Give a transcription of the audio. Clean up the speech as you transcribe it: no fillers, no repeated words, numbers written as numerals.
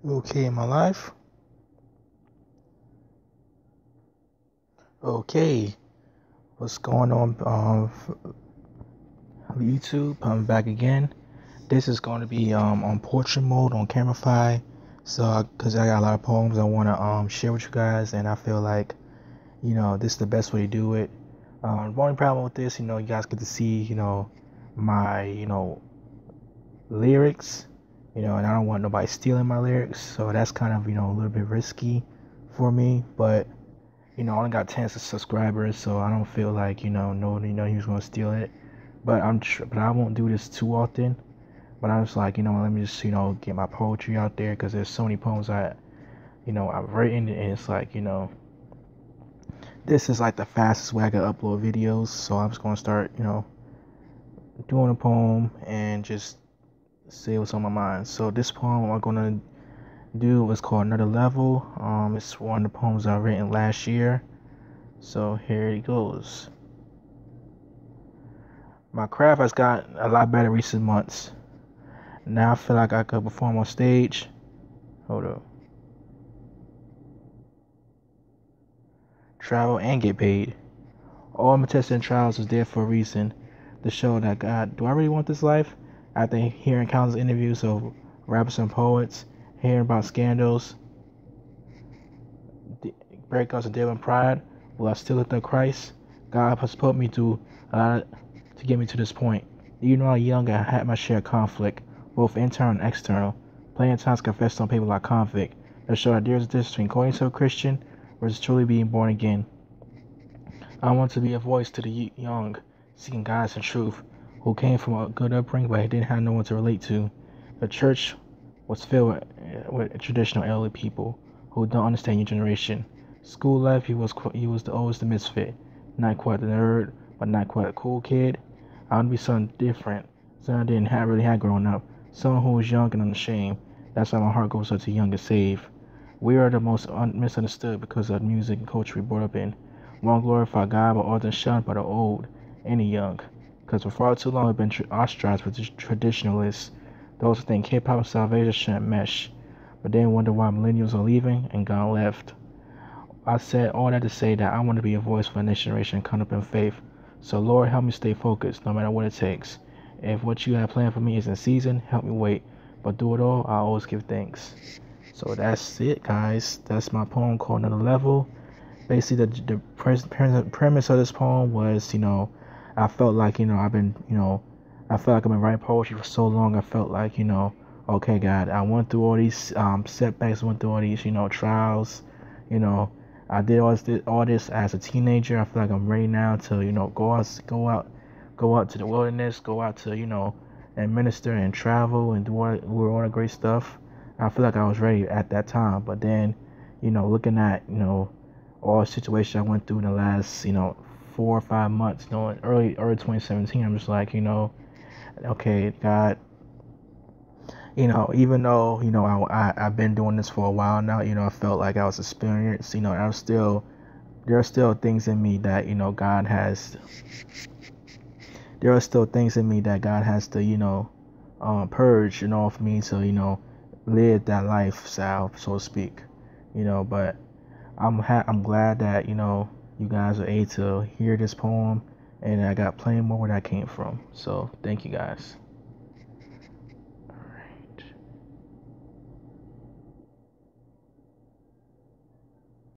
Okay, my life. Okay, what's going on YouTube? I'm back again. This is going to be on portrait mode on CameraFi. So, cause I got a lot of poems I want to share with you guys, and I feel like this is the best way to do it. The only problem with this, you guys get to see my lyrics, and I don't want nobody stealing my lyrics, so that's kind of a little bit risky for me, but. I only got 10 subscribers, so I don't feel like, nobody he was gonna steal it. But but I won't do this too often. But I was like, let me just, get my poetry out there because there's so many poems I've written, and it's like, this is like the fastest way I can upload videos. So I'm just gonna start, doing a poem and just say what's on my mind. So this poem I'm gonna do is called Another Level. It's one of the poems I've written last year. So here it goes. My craft has gotten a lot better recent months. Now I feel like I could perform on stage. Hold up. Travel and get paid. All my tests and trials was there for a reason. To show that God, do I really want this life? After hearing countless interviews of rappers and poets, hearing about scandals, breakups, and dealing with pride, will I still look to Christ? God has put me through a lot to get me to this point. Even though I was young, I had my share of conflict, both internal and external. Plenty of times confessed on people like convict, that show that there is a difference between calling yourself a Christian versus truly being born again. I want to be a voice to the young, seeking guidance and truth, who came from a good upbringing but didn't have no one to relate to. The church was filled with traditional elderly people who don't understand your generation. School life, he was always the misfit, not quite the nerd, but not quite a cool kid. I want to be something different, something I didn't really have growing up, someone who was young and unashamed. That's why my heart goes out to young and save. We are the most misunderstood because of the music and culture we brought up in. We won't glorify God, but often shunned by the old and the young. Because for far too long we've been ostracized with traditionalists, those who think hip-hop and salvation shouldn't mesh, but then wonder why millennials are leaving and gone left. I said all that to say that I want to be a voice for the next generation caught up in faith. So Lord, help me stay focused no matter what it takes. If what you have planned for me is in season, help me wait. But through it all, I always give thanks. So that's it, guys. That's my poem called Another Level. Basically, the premise of this poem was, I felt like, I felt like I've been writing poetry for so long. I felt like, okay, God, I went through all these setbacks, went through all these, trials, you know, I did all this as a teenager. I feel like I'm ready now to, go out to the wilderness, go out to, and minister and travel and do all the great stuff. I feel like I was ready at that time. But then, looking at, all the situations I went through in the last, 4 or 5 months, early 2017, I'm just like, okay, God, even though, I've been doing this for a while now, I felt like I was experienced, there are still things in me that, God has, there are still things in me that God has to, purge, for me to, live that lifestyle, so to speak, but I'm glad that, you guys are able to hear this poem, and I got plenty more where that came from. So thank you guys.